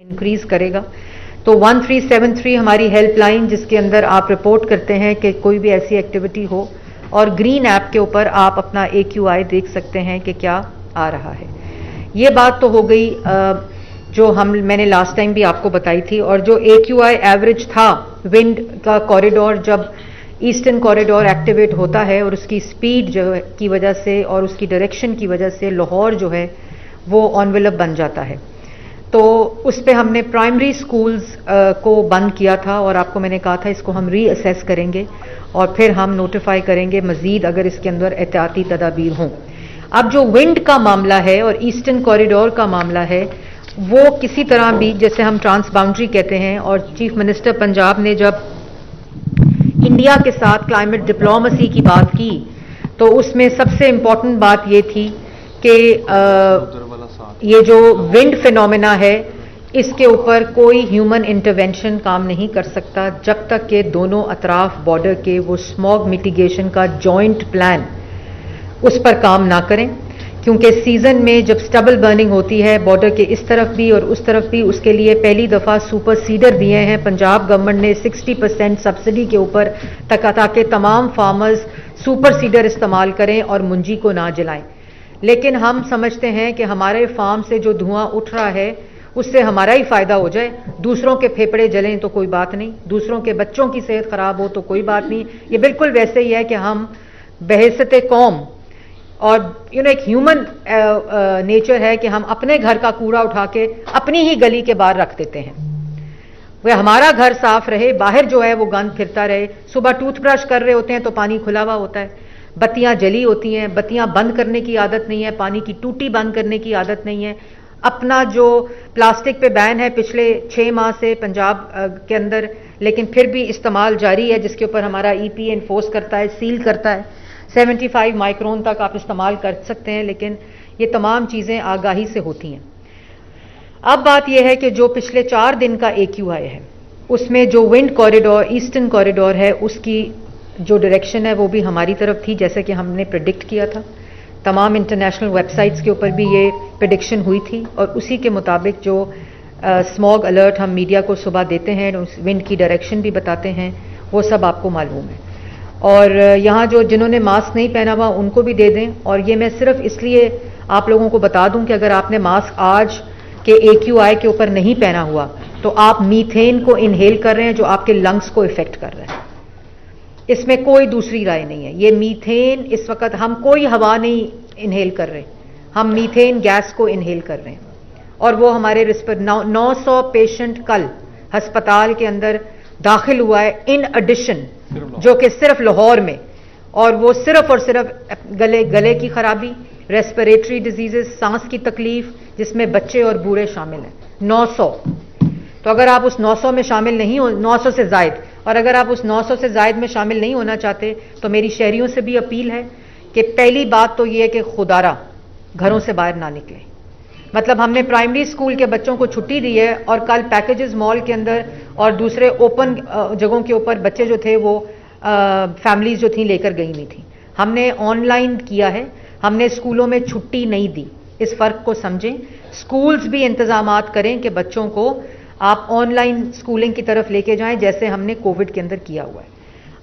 Increase करेगा। तो 1373 हमारी हेल्पलाइन, जिसके अंदर आप रिपोर्ट करते हैं कि कोई भी ऐसी एक्टिविटी हो, और ग्रीन ऐप के ऊपर आप अपना AQI देख सकते हैं कि क्या आ रहा है। ये बात तो हो गई जो मैंने लास्ट टाइम भी आपको बताई थी। और जो AQI एवरेज था विंड का कॉरिडोर, जब ईस्टर्न कॉरिडोर एक्टिवेट होता है और उसकी स्पीड जो है की वजह से और उसकी डायरेक्शन की वजह से लाहौर जो है वो एनवेलप बन जाता है। तो उस पर हमने प्राइमरी स्कूल्स को बंद किया था और आपको मैंने कहा था इसको हम रीअसेस करेंगे और फिर हम नोटिफाई करेंगे मजीद अगर इसके अंदर एहतियाती तदाबीर हों। अब जो विंड का मामला है और ईस्टर्न कॉरिडोर का मामला है, वो किसी तरह भी, जैसे हम ट्रांस बाउंड्री कहते हैं, और चीफ मिनिस्टर पंजाब ने जब इंडिया के साथ क्लाइमेट डिप्लोमेसी की बात की तो उसमें सबसे इंपॉर्टेंट बात ये थी कि ये जो विंड फिनोमेना है इसके ऊपर कोई ह्यूमन इंटरवेंशन काम नहीं कर सकता जब तक कि दोनों अतराफ बॉर्डर के वो स्मॉग मिटिगेशन का जॉइंट प्लान उस पर काम ना करें। क्योंकि सीजन में जब स्टबल बर्निंग होती है बॉर्डर के इस तरफ भी और उस तरफ भी, उसके लिए पहली दफा सुपर सीडर दिए हैं पंजाब गवर्नमेंट ने 60% सब्सिडी के ऊपर, ताकि तमाम फार्मर्स सुपर सीडर इस्तेमाल करें और मुंजी को ना जलाएं। लेकिन हम समझते हैं कि हमारे फार्म से जो धुआं उठ रहा है उससे हमारा ही फायदा हो जाए, दूसरों के फेफड़े जलें तो कोई बात नहीं, दूसरों के बच्चों की सेहत खराब हो तो कोई बात नहीं। ये बिल्कुल वैसे ही है कि हम बहैसियत कौम और एक ह्यूमन नेचर है कि हम अपने घर का कूड़ा उठा के अपनी ही गली के बाहर रख देते हैं। वह हमारा घर साफ रहे, बाहर जो है वो गंद फिरता रहे। सुबह टूथब्रश कर रहे होते हैं तो पानी खुला हुआ होता है, बत्तियां जली होती हैं, बत्तियां बंद करने की आदत नहीं है, पानी की टूटी बंद करने की आदत नहीं है। अपना जो प्लास्टिक पे बैन है पिछले 6 माह से पंजाब के अंदर, लेकिन फिर भी इस्तेमाल जारी है, जिसके ऊपर हमारा EPA इन्फोर्स करता है, सील करता है। 75 माइक्रोन तक आप इस्तेमाल कर सकते हैं, लेकिन ये तमाम चीज़ें आगाही से होती हैं। अब बात यह है कि जो पिछले 4 दिन का AQI है उसमें जो विंड कॉरिडोर, ईस्टर्न कॉरिडोर है, उसकी जो डायरेक्शन है वो भी हमारी तरफ थी, जैसे कि हमने प्रेडिक्ट किया था। तमाम इंटरनेशनल वेबसाइट्स के ऊपर भी ये प्रेडिक्शन हुई थी और उसी के मुताबिक जो स्मॉग अलर्ट हम मीडिया को सुबह देते हैं, उस विंड की डायरेक्शन भी बताते हैं, वो सब आपको मालूम है। और यहाँ जो जिन्होंने मास्क नहीं पहना हुआ उनको भी दे दें। और ये मैं सिर्फ इसलिए आप लोगों को बता दूं कि अगर आपने मास्क आज के AQI के ऊपर नहीं पहना हुआ तो आप मीथेन को इनहेल कर रहे हैं जो आपके लंग्स को इफेक्ट कर रहा है। इसमें कोई दूसरी राय नहीं है। ये मीथेन, इस वक्त हम कोई हवा नहीं इनहेल कर रहे, हम मीथेन गैस को इनहेल कर रहे हैं। और वो हमारे रिस्पर 900 पेशेंट कल अस्पताल के अंदर दाखिल हुआ है इन एडिशन, जो कि सिर्फ लाहौर में, और वो सिर्फ और सिर्फ गले की खराबी, रेस्पिरेटरी डिजीजेस, सांस की तकलीफ, जिसमें बच्चे और बूढ़े शामिल हैं। 900। तो अगर आप उस 900 में शामिल नहीं हो, 900 से जायद, और अगर आप उस 900 से जायद में शामिल नहीं होना चाहते तो मेरी शहरियों से भी अपील है कि पहली बात तो ये है कि खुदारा घरों से बाहर ना निकले। मतलब हमने प्राइमरी स्कूल के बच्चों को छुट्टी दी है और कल पैकेजेस मॉल के अंदर और दूसरे ओपन जगहों के ऊपर बच्चे जो थे वो फैमिलीज जो थी लेकर गई नहीं थी। हमने ऑनलाइन किया है, हमने स्कूलों में छुट्टी नहीं दी। इस फर्क को समझें। स्कूल्स भी इंतजामात करें कि बच्चों को आप ऑनलाइन स्कूलिंग की तरफ लेके जाएं, जैसे हमने कोविड के अंदर किया हुआ है।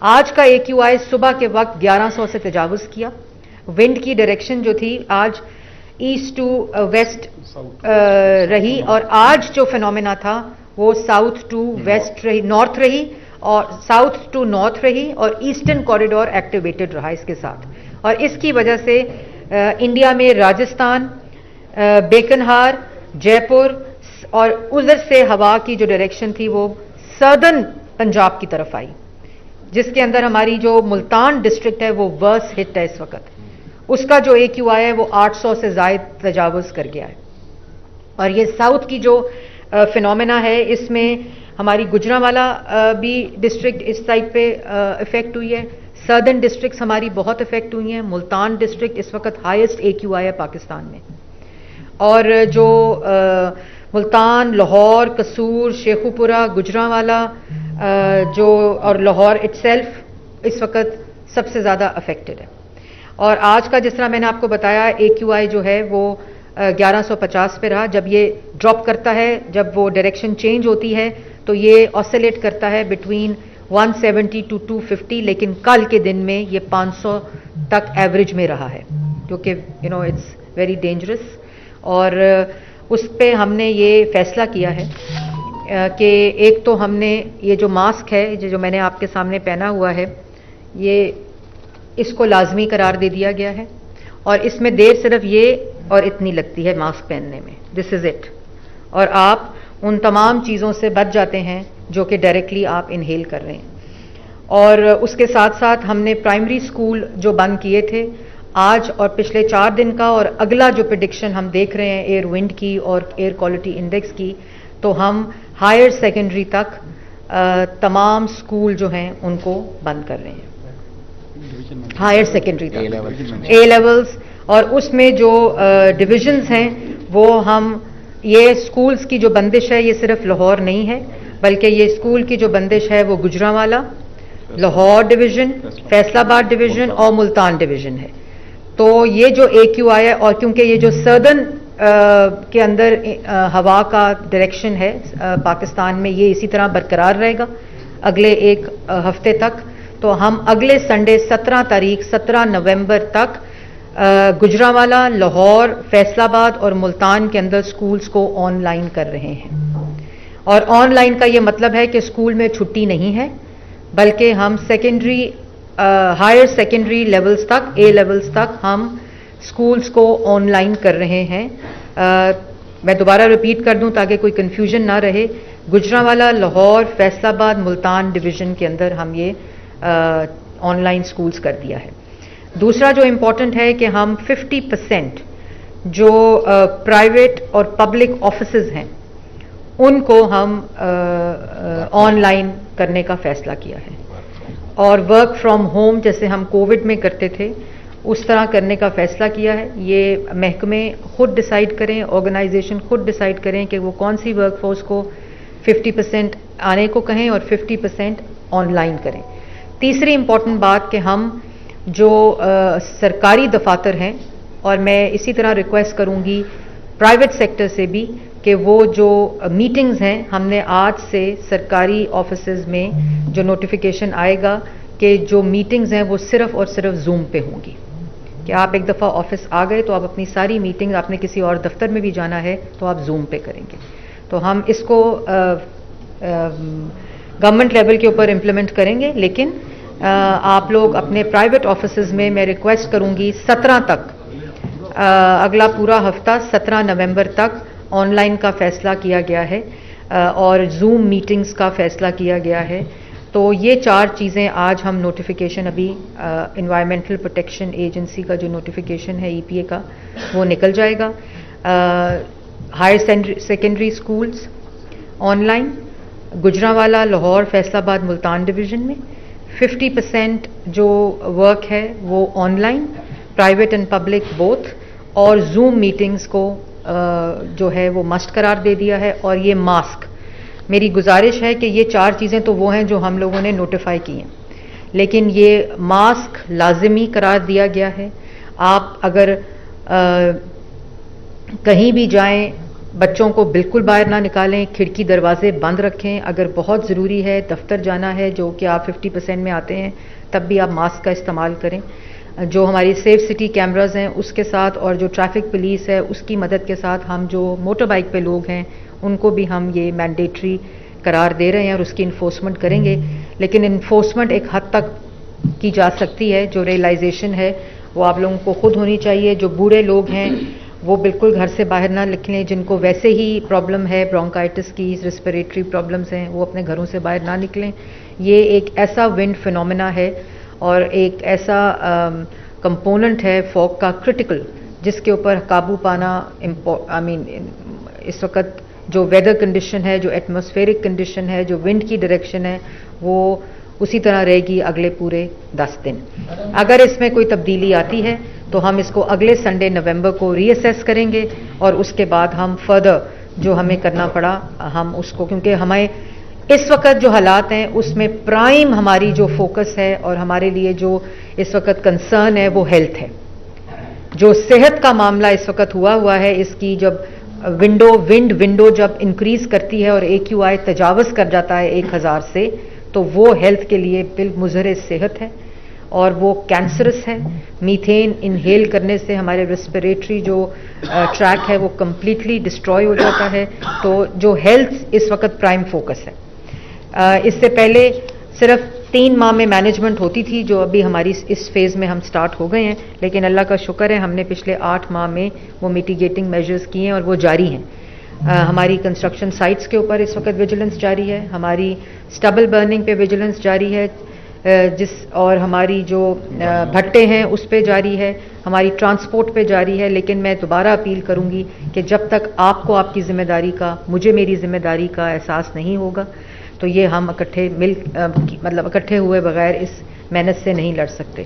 आज का AQI सुबह के वक्त 1100 से तजावुज किया। विंड की डायरेक्शन जो थी आज ईस्ट टू वेस्ट रही, और आज जो फिनोमेना था वो साउथ टू वेस्ट रही, नॉर्थ रही, और साउथ टू नॉर्थ रही, और ईस्टर्न कॉरिडोर एक्टिवेटेड रहा इसके साथ। और इसकी वजह से इंडिया में राजस्थान, बेकनहार, जयपुर और उधर से हवा की जो डायरेक्शन थी वो सदर्न पंजाब की तरफ आई, जिसके अंदर हमारी जो मुल्तान डिस्ट्रिक्ट है वो वर्स्ट हिट है इस वक्त। उसका जो AQI है वो 800 से जायद तजावुज कर गया है। और ये साउथ की जो फिनोमेना है इसमें हमारी गुजरांवाला भी डिस्ट्रिक्ट इस साइड पे इफेक्ट हुई है, सदर्न डिस्ट्रिक्ट्स हमारी बहुत इफेक्ट हुई हैं। मुल्तान डिस्ट्रिक्ट इस वक्त हाईएस्ट AQI है पाकिस्तान में। और जो मुल्तान, लाहौर, कसूर, शेखुपुरा, गुजरांवाला जो और लाहौर इटसेल्फ इस वक्त सबसे ज़्यादा अफेक्टेड है। और आज का जिस तरह मैंने आपको बताया AQI जो है वो 1150 पे रहा। जब ये ड्रॉप करता है, जब वो डायरेक्शन चेंज होती है, तो ये ऑसिलेट करता है बिटवीन 170 टू 250, लेकिन कल के दिन में ये 500 तक एवरेज में रहा है, क्योंकि इट्स वेरी डेंजरस। और उस पे हमने ये फैसला किया है कि एक तो हमने ये जो मास्क है, जो मैंने आपके सामने पहना हुआ है, ये इसको लाजमी करार दे दिया गया है, और इसमें देर सिर्फ ये और इतनी लगती है मास्क पहनने में, दिस इज़ इट। और आप उन तमाम चीज़ों से बच जाते हैं जो कि डायरेक्टली आप इनहेल कर रहे हैं। और उसके साथ साथ हमने प्राइमरी स्कूल जो बंद किए थे, आज और पिछले 4 दिन का और अगला जो प्रेडिक्शन हम देख रहे हैं एयर विंड की और एयर क्वालिटी इंडेक्स की, तो हम हायर सेकेंडरी तक तमाम स्कूल जो हैं उनको बंद कर रहे हैं, हायर सेकेंडरी तक ए लेवल्स। और उसमें जो डिविजन्स हैं वो हम, ये स्कूल्स की जो बंदिश है ये सिर्फ लाहौर नहीं है, बल्कि ये स्कूल की जो बंदिश है वो गुजरांवाला, लाहौर डिवीज़न, फैसलाबाद डिवीज़न और मुल्तान डिवीज़न है। तो ये जो AQI है, और क्योंकि ये जो सर्दर्न के अंदर हवा का डायरेक्शन है पाकिस्तान में, ये इसी तरह बरकरार रहेगा अगले एक हफ्ते तक, तो हम अगले संडे 17 नवंबर तक गुजरांवाला, लाहौर, फैसलाबाद और मुल्तान के अंदर स्कूल्स को ऑनलाइन कर रहे हैं। और ऑनलाइन का ये मतलब है कि स्कूल में छुट्टी नहीं है, बल्कि हम सेकेंडरी, हायर सेकेंडरी लेवल्स तक, ए लेवल्स तक हम स्कूल्स को ऑनलाइन कर रहे हैं। मैं दोबारा रिपीट कर दूं ताकि कोई कंफ्यूजन ना रहे, गुजरांवाला, लाहौर, फैसलाबाद, मुल्तान डिवीज़न के अंदर हम ये ऑनलाइन स्कूल्स कर दिया है। दूसरा जो इम्पोर्टेंट है कि हम 50% जो प्राइवेट और पब्लिक ऑफिसेज हैं उनको हम ऑनलाइन करने का फैसला किया है, और वर्क फ्रॉम होम जैसे हम कोविड में करते थे उस तरह करने का फैसला किया है। ये महकमे खुद डिसाइड करें, ऑर्गेनाइजेशन खुद डिसाइड करें कि वो कौन सी वर्कफोर्स को 50% आने को कहें और 50% ऑनलाइन करें। तीसरी इम्पॉर्टेंट बात कि हम जो सरकारी दफातर हैं, और मैं इसी तरह रिक्वेस्ट करूंगी प्राइवेट सेक्टर से भी कि वो जो मीटिंग्स हैं, हमने आज से सरकारी ऑफिसेज में जो नोटिफिकेशन आएगा कि जो मीटिंग्स हैं वो सिर्फ और सिर्फ जूम पे होंगी, कि आप एक दफ़ा ऑफिस आ गए तो आप अपनी सारी मीटिंग, आपने किसी और दफ्तर में भी जाना है तो आप जूम पे करेंगे। तो हम इसको गवर्नमेंट लेवल के ऊपर इम्प्लीमेंट करेंगे, लेकिन आप लोग अपने प्राइवेट ऑफिसेज में, मैं रिक्वेस्ट करूंगी 17 तक, अगला पूरा हफ्ता 17 नवंबर तक ऑनलाइन का फैसला किया गया है और जूम मीटिंग्स का फैसला किया गया है। तो ये 4 चीज़ें आज हम नोटिफिकेशन, अभी एनवायरमेंटल प्रोटेक्शन एजेंसी का जो नोटिफिकेशन है EPA का, वो निकल जाएगा। Higher secondary schools online, Gujranwala, Lahore, Faisalabad, Multan division में 50% जो वर्क है वो online, private and public both, और जूम मीटिंग्स को जो है वो मस्ट करार दे दिया है। और ये मास्क, मेरी गुजारिश है कि ये 4 चीज़ें तो वो हैं जो हम लोगों ने नोटिफाई की हैं, लेकिन ये मास्क लाजिमी करार दिया गया है। आप अगर कहीं भी जाएं, बच्चों को बिल्कुल बाहर ना निकालें, खिड़की दरवाजे बंद रखें। अगर बहुत ज़रूरी है, दफ्तर जाना है, जो कि आप 50% में आते हैं, तब भी आप मास्क का इस्तेमाल करें। जो हमारी सेफ सिटी कैमराज हैं उसके साथ, और जो ट्रैफिक पुलिस है उसकी मदद के साथ, हम जो मोटर बाइक पे लोग हैं उनको भी हम ये मैंडेटरी करार दे रहे हैं और उसकी इन्फोर्समेंट करेंगे। लेकिन इन्फोर्समेंट एक हद तक की जा सकती है, जो रियलाइजेशन है वो आप लोगों को खुद होनी चाहिए। जो बूढ़े लोग हैं वो बिल्कुल घर से बाहर ना निकलें, जिनको वैसे ही प्रॉब्लम है, ब्रोंकाइटिस की, रेस्पिरेटरी प्रॉब्लम्स हैं, वो अपने घरों से बाहर ना निकलें। ये एक ऐसा विंड फिनोमेना है और एक ऐसा कंपोनेंट है फॉग का क्रिटिकल, जिसके ऊपर काबू पाना इस वक्त जो वेदर कंडीशन है, जो एटमॉस्फेरिक कंडीशन है, जो विंड की डायरेक्शन है, वो उसी तरह रहेगी अगले पूरे 10 दिन। अगर इसमें कोई तब्दीली आती है तो हम इसको अगले संडे नवंबर को रीअसेस करेंगे, और उसके बाद हम फर्दर जो हमें करना पड़ा हम उसको, क्योंकि हमें इस वक्त जो हालात हैं उसमें प्राइम हमारी जो फोकस है और हमारे लिए जो इस वक्त कंसर्न है वो हेल्थ है। जो सेहत का मामला इस वक्त हुआ है, इसकी जब विंडो जब इंक्रीज करती है और AQI तजावज़ कर जाता है 1000 से, तो वो हेल्थ के लिए मुज़र सेहत है और वो कैंसरस है। मीथेन इनहेल करने से हमारे रेस्पिरेटरी जो ट्रैक है वो कम्प्लीटली डिस्ट्रॉय हो जाता है। तो जो हेल्थ इस वक्त प्राइम फोकस है। इससे पहले सिर्फ 3 माह में मैनेजमेंट होती थी, जो अभी हमारी इस फेज़ में हम स्टार्ट हो गए हैं, लेकिन अल्लाह का शुक्र है हमने पिछले 8 माह में वो मिटिगेटिंग मेजर्स किए हैं और वो जारी हैं। हमारी कंस्ट्रक्शन साइट्स के ऊपर इस वक्त विजिलेंस जारी है, हमारी स्टबल बर्निंग पे विजिलेंस जारी है, और हमारी जो भट्टे हैं उस पे जारी है, हमारी ट्रांसपोर्ट पे जारी है। लेकिन मैं दोबारा अपील करूंगी कि जब तक आपको आपकी जिम्मेदारी का, मुझे मेरी जिम्मेदारी का एहसास नहीं होगा, तो ये हम इकट्ठे हुए बगैर इस मेहनत से नहीं लड़ सकते।